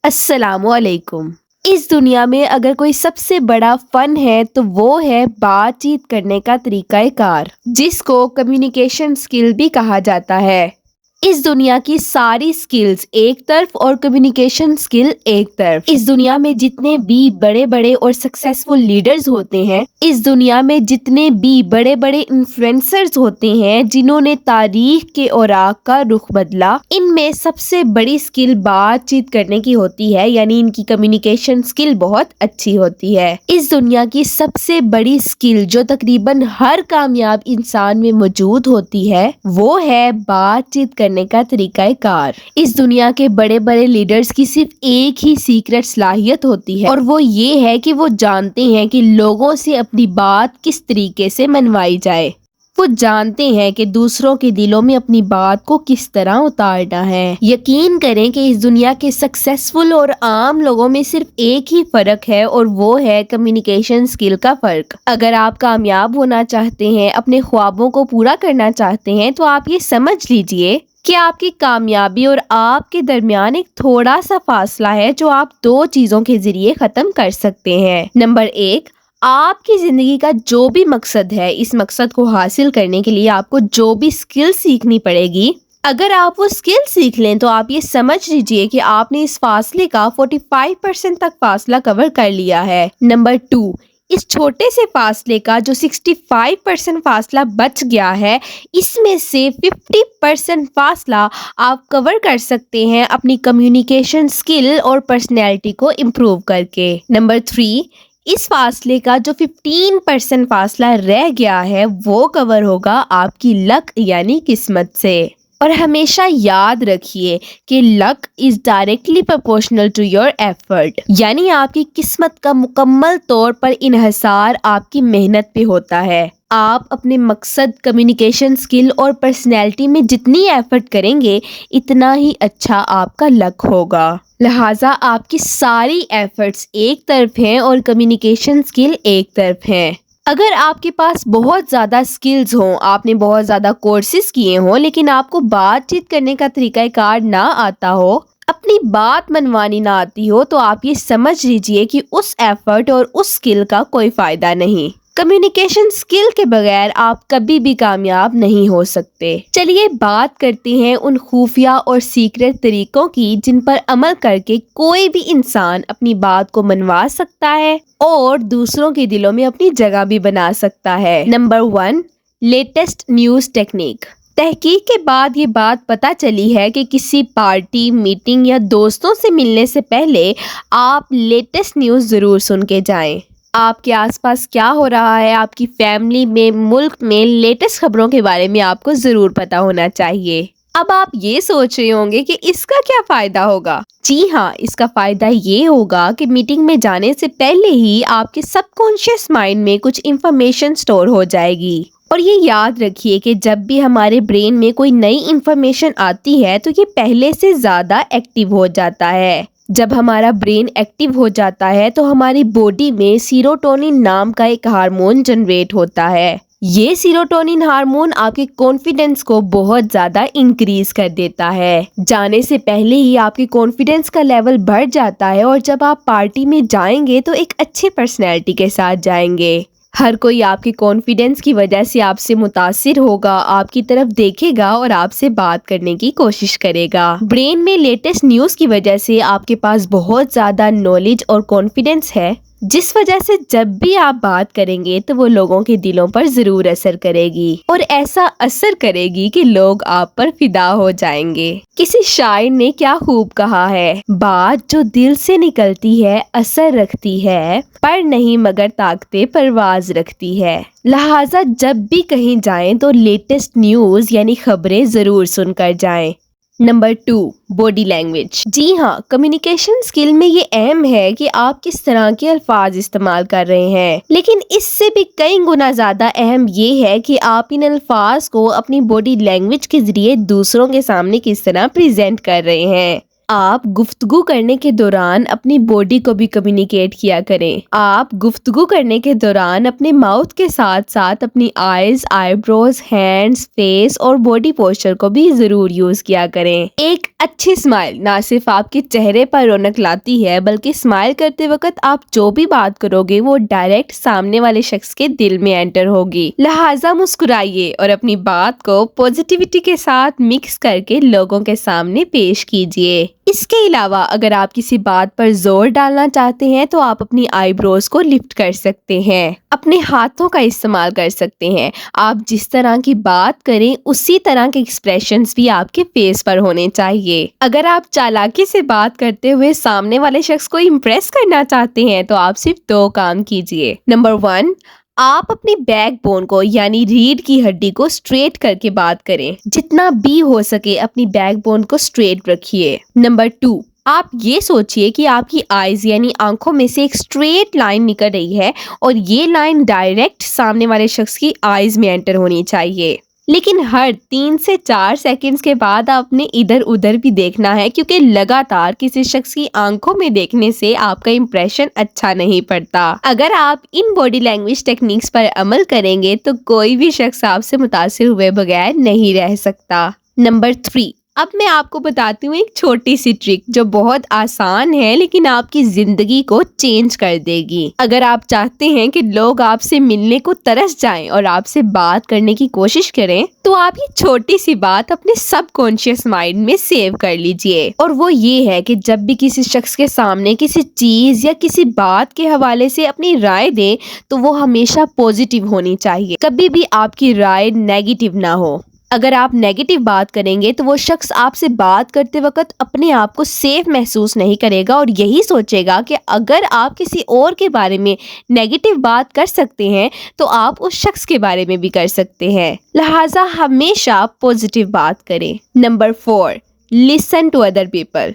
السلام علیکم۔ اس دنیا میں اگر کوئی سب سے بڑا فن ہے تو وہ ہے بات چیت کرنے کا طریقہ کار، جس کو کمیونیکیشن سکل بھی کہا جاتا ہے۔ اس دنیا کی ساری سکلز ایک طرف اور کمیونیکیشن سکل ایک طرف۔ اس دنیا میں جتنے بھی بڑے بڑے اور سکسیسفل لیڈرز ہوتے ہیں، اس دنیا میں جتنے بھی بڑے بڑے انفلوئنسرز ہوتے ہیں جنہوں نے تاریخ کے اوراق کا رخ بدلا، ان میں سب سے بڑی سکل بات چیت کرنے کی ہوتی ہے، یعنی ان کی کمیونیکیشن سکل بہت اچھی ہوتی ہے۔ اس دنیا کی سب سے بڑی سکل جو تقریباً ہر کامیاب انسان میں موجود ہوتی ہے وہ ہے بات چیت کرنے کا طریقہ کار۔ اس دنیا کے بڑے بڑے لیڈرز کی صرف ایک ہی سیکرٹ صلاحیت ہوتی ہے، اور وہ یہ ہے کہ وہ جانتے ہیں کہ لوگوں سے اپنی بات کس طریقے سے منوائی جائے۔ وہ جانتے ہیں کہ دوسروں کے دلوں میں اپنی بات کو کس طرح اتارنا ہے۔ یقین کریں کہ اس دنیا کے سکسیسفل اور عام لوگوں میں صرف ایک ہی فرق ہے، اور وہ ہے کمیونیکیشن سکل کا فرق۔ اگر آپ کامیاب ہونا چاہتے ہیں، اپنے خوابوں کو پورا کرنا چاہتے ہیں، تو آپ یہ سمجھ لیجئے کہ آپ کی کامیابی اور آپ کے درمیان ایک تھوڑا سا فاصلہ ہے جو آپ دو چیزوں کے ذریعے ختم کر سکتے ہیں۔ نمبر 1، آپ کی زندگی کا جو بھی مقصد ہے، اس مقصد کو حاصل کرنے کے لیے آپ کو جو بھی سکل سیکھنی پڑے گی، اگر آپ وہ سکل سیکھ لیں تو آپ یہ سمجھ لیجئے کہ آپ نے اس فاصلے کا 45% تک فاصلہ کور کر لیا ہے۔ نمبر 2، اس چھوٹے سے فاصلے کا جو 65% فاصلہ بچ گیا ہے، اس میں سے 50% فاصلہ آپ کور کر سکتے ہیں اپنی کمیونیکیشن سکل اور پرسنالٹی کو امپروو کر کے۔ نمبر 3، اس فاصلے کا جو 15% فاصلہ رہ گیا ہے وہ کور ہوگا آپ کی لک یعنی قسمت سے۔ اور ہمیشہ یاد رکھیے کہ luck is directly proportional to your effort, یعنی آپ کی قسمت کا مکمل طور پر انحصار آپ کی محنت پہ ہوتا ہے۔ آپ اپنے مقصد، کمیونیکیشن سکل اور پرسنالٹی میں جتنی ایفرٹ کریں گے اتنا ہی اچھا آپ کا لک ہوگا۔ لہٰذا آپ کی ساری ایفرٹس ایک طرف ہیں اور کمیونیکیشن سکل ایک طرف ہیں۔ اگر آپ کے پاس بہت زیادہ سکلز ہوں، آپ نے بہت زیادہ کورسز کیے ہوں، لیکن آپ کو بات چیت کرنے کا طریقہ کار نہ آتا ہو، اپنی بات منوانی نہ آتی ہو، تو آپ یہ سمجھ لیجئے کہ اس ایفرٹ اور اس سکل کا کوئی فائدہ نہیں۔ کمیونیکیشن سکل کے بغیر آپ کبھی بھی کامیاب نہیں ہو سکتے۔ چلیے بات کرتے ہیں ان خفیہ اور سیکرٹ طریقوں کی جن پر عمل کر کے کوئی بھی انسان اپنی بات کو منوا سکتا ہے اور دوسروں کے دلوں میں اپنی جگہ بھی بنا سکتا ہے۔ Number 1، latest news technique. تحقیق کے بعد یہ بات پتہ چلی ہے کہ کسی پارٹی، میٹنگ یا دوستوں سے ملنے سے پہلے آپ لیٹسٹ نیوز ضرور سن کے جائیں۔ آپ کے آس پاس کیا ہو رہا ہے، آپ کی فیملی میں، ملک میں، لیٹسٹ خبروں کے بارے میں آپ کو ضرور پتہ ہونا چاہیے۔ اب آپ یہ سوچ رہے ہوں گے کہ اس کا کیا فائدہ ہوگا؟ جی ہاں، اس کا فائدہ یہ ہوگا کہ میٹنگ میں جانے سے پہلے ہی آپ کے سب کانشیس مائنڈ میں کچھ انفارمیشن سٹور ہو جائے گی۔ اور یہ یاد رکھیے کہ جب بھی ہمارے برین میں کوئی نئی انفارمیشن آتی ہے تو یہ پہلے سے زیادہ ایکٹیو ہو جاتا ہے۔ جب ہمارا برین ایکٹیو ہو جاتا ہے تو ہماری باڈی میں سیروٹونن نام کا ایک ہارمون جنریٹ ہوتا ہے۔ یہ سیروٹونن ہارمون آپ کے کانفیڈنس کو بہت زیادہ انکریز کر دیتا ہے۔ جانے سے پہلے ہی آپ کے کانفیڈنس کا لیول بڑھ جاتا ہے، اور جب آپ پارٹی میں جائیں گے تو ایک اچھی پرسنالٹی کے ساتھ جائیں گے۔ ہر کوئی آپ کے کانفیڈنس کی وجہ سے آپ سے متاثر ہوگا، آپ کی طرف دیکھے گا اور آپ سے بات کرنے کی کوشش کرے گا۔ برین میں لیٹسٹ نیوز کی وجہ سے آپ کے پاس بہت زیادہ نالج اور کانفیڈنس ہے، جس وجہ سے جب بھی آپ بات کریں گے تو وہ لوگوں کے دلوں پر ضرور اثر کرے گی، اور ایسا اثر کرے گی کہ لوگ آپ پر فدا ہو جائیں گے۔ کسی شاعر نے کیا خوب کہا ہے، بات جو دل سے نکلتی ہے اثر رکھتی ہے، پر نہیں مگر طاقتِ پرواز رکھتی ہے۔ لہٰذا جب بھی کہیں جائیں تو لیٹسٹ نیوز یعنی خبریں ضرور سن کر جائیں۔ Number 2، body language. جی ہاں، کمیونیکیشن سکل میں یہ اہم ہے کہ آپ کس طرح کے الفاظ استعمال کر رہے ہیں، لیکن اس سے بھی کئی گنا زیادہ اہم یہ ہے کہ آپ ان الفاظ کو اپنی باڈی لینگویج کے ذریعے دوسروں کے سامنے کس طرح پریزنٹ کر رہے ہیں۔ آپ گفتگو کرنے کے دوران اپنی باڈی کو بھی کمیونیکیٹ کیا کریں۔ آپ گفتگو کرنے کے دوران اپنے ماؤتھ کے ساتھ ساتھ اپنی آئیز، آئی بروز، ہینڈز، فیس اور باڈی پوسچر کو بھی ضرور یوز کیا کریں۔ ایک اچھی اسمائل نہ صرف آپ کے چہرے پر رونق لاتی ہے بلکہ اسمائل کرتے وقت آپ جو بھی بات کرو گے وہ ڈائریکٹ سامنے والے شخص کے دل میں انٹر ہوگی۔ لہٰذا مسکرائیے اور اپنی بات کو پوزیٹیوٹی کے ساتھ مکس کر کے لوگوں کے سامنے پیش کیجیے۔ اس کے علاوہ اگر آپ کسی بات پر زور ڈالنا چاہتے ہیں تو آپ اپنی آئی بروز کو لفٹ کر سکتے ہیں، اپنے ہاتھوں کا استعمال کر سکتے ہیں۔ آپ جس طرح کی بات کریں اسی طرح کے ایکسپریشنز بھی آپ کے فیس پر ہونے چاہیے۔ اگر آپ چالاکی سے بات کرتے ہوئے سامنے والے شخص کو امپریس کرنا چاہتے ہیں تو آپ صرف 2 کام کیجیے۔ نمبر 1، آپ اپنی بیک بون کو یعنی ریڑھ کی ہڈی کو اسٹریٹ کر کے بات کریں۔ جتنا بھی ہو سکے اپنی بیک بون کو اسٹریٹ رکھیے۔ نمبر 2، آپ یہ سوچئے کہ آپ کی آئیز یعنی آنکھوں میں سے ایک اسٹریٹ لائن نکل رہی ہے اور یہ لائن ڈائریکٹ سامنے والے شخص کی آئیز میں انٹر ہونی چاہیے، لیکن ہر 3 سے 4 سیکنڈز کے بعد آپ نے ادھر ادھر بھی دیکھنا ہے، کیونکہ لگاتار کسی شخص کی آنکھوں میں دیکھنے سے آپ کا امپریشن اچھا نہیں پڑتا۔ اگر آپ ان باڈی لینگویج ٹیکنیکس پر عمل کریں گے تو کوئی بھی شخص آپ سے متاثر ہوئے بغیر نہیں رہ سکتا۔ نمبر 3، اب میں آپ کو بتاتی ہوں ایک چھوٹی سی ٹرک جو بہت آسان ہے لیکن آپ کی زندگی کو چینج کر دے گی۔ اگر آپ چاہتے ہیں کہ لوگ آپ سے ملنے کو ترس جائیں اور آپ سے بات کرنے کی کوشش کریں تو آپ یہ چھوٹی سی بات اپنے سب کانشیس مائنڈ میں سیو کر لیجئے، اور وہ یہ ہے کہ جب بھی کسی شخص کے سامنے کسی چیز یا کسی بات کے حوالے سے اپنی رائے دیں تو وہ ہمیشہ پازیٹیو ہونی چاہیے، کبھی بھی آپ کی رائے نیگیٹیو نہ ہو۔ اگر آپ نیگیٹیو بات کریں گے تو وہ شخص آپ سے بات کرتے وقت اپنے آپ کو سیف محسوس نہیں کرے گا اور یہی سوچے گا کہ اگر آپ کسی اور کے بارے میں نیگیٹیو بات کر سکتے ہیں تو آپ اس شخص کے بارے میں بھی کر سکتے ہیں۔ لہٰذا ہمیشہ پازیٹیو بات کریں۔ Number 4، listen to other people.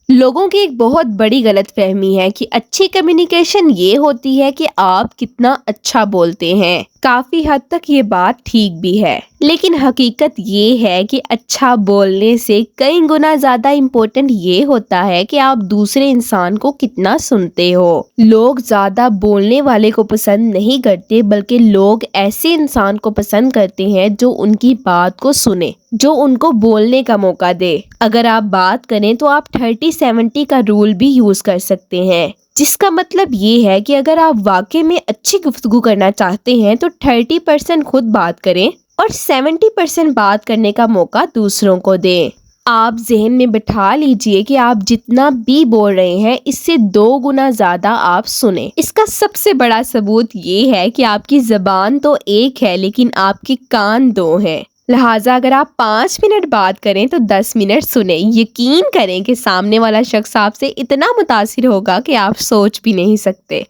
لوگوں کی ایک بہت بڑی غلط فہمی ہے کہ اچھی کمیونیکیشن یہ ہوتی ہے کہ آپ کتنا اچھا بولتے ہیں۔ کافی حد تک یہ بات ٹھیک بھی ہے، لیکن حقیقت یہ ہے کہ اچھا بولنے سے کئی گنا زیادہ امپورٹنٹ یہ ہوتا ہے کہ آپ دوسرے انسان کو کتنا سنتے ہو۔ لوگ زیادہ بولنے والے کو پسند نہیں کرتے بلکہ لوگ ایسے انسان کو پسند کرتے ہیں جو ان کی بات کو سنے، جو ان کو بولنے کا موقع دے۔ اگر آپ بات کریں تو آپ 30-70 کا رول بھی یوز کر سکتے ہیں، جس کا مطلب یہ ہے کہ اگر آپ واقعی میں اچھی گفتگو کرنا چاہتے ہیں تو 30% خود بات کریں اور 70% بات کرنے کا موقع دوسروں کو دیں۔ آپ ذہن میں بٹھا لیجئے کہ آپ جتنا بھی بول رہے ہیں اس سے 2 گنا زیادہ آپ سنیں۔ اس کا سب سے بڑا ثبوت یہ ہے کہ آپ کی زبان تو ایک ہے لیکن آپ کے کان 2 ہیں۔ لہٰذا اگر آپ 5 منٹ بات کریں تو 10 منٹ سنیں۔ یقین کریں کہ سامنے والا شخص آپ سے اتنا متاثر ہوگا کہ آپ سوچ بھی نہیں سکتے۔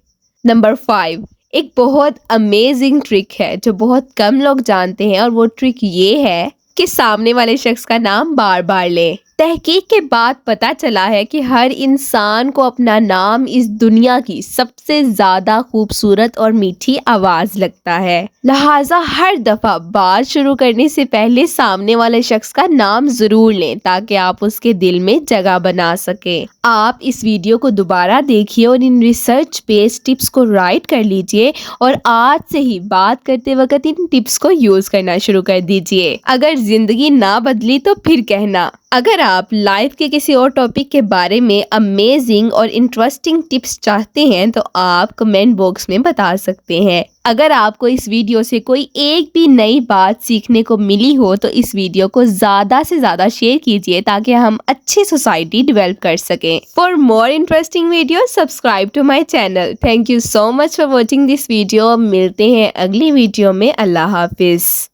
نمبر 5، ایک بہت امیزنگ ٹرک ہے جو بہت کم لوگ جانتے ہیں، اور وہ ٹرک یہ ہے کہ سامنے والے شخص کا نام بار بار لیں۔ تحقیق کے بعد پتہ چلا ہے کہ ہر انسان کو اپنا نام اس دنیا کی سب سے زیادہ خوبصورت اور میٹھی آواز لگتا ہے۔ لہٰذا ہر دفعہ بات شروع کرنے سے پہلے سامنے والے شخص کا نام ضرور لیں تاکہ آپ اس کے دل میں جگہ بنا سکیں۔ آپ اس ویڈیو کو دوبارہ دیکھیے اور ان ریسرچ بیسڈ ٹپس کو رائٹ کر لیجئے اور آج سے ہی بات کرتے وقت ان ٹپس کو یوز کرنا شروع کر دیجئے۔ اگر زندگی نہ بدلی تو پھر کہنا۔ اگر آپ لائف کے کسی اور ٹاپک کے بارے میں امیزنگ اور انٹرسٹنگ ٹپس چاہتے ہیں تو آپ کمنٹ باکس میں بتا سکتے ہیں۔ اگر آپ کو اس ویڈیو سے کوئی ایک بھی نئی بات سیکھنے کو ملی ہو تو اس ویڈیو کو زیادہ سے زیادہ شیئر کیجیے تاکہ ہم اچھی سوسائٹی ڈیولپ کر سکیں۔ For more interesting video subscribe to my channel. Thank you so much for watching this video. ملتے ہیں اگلی ویڈیو میں۔ اللہ حافظ۔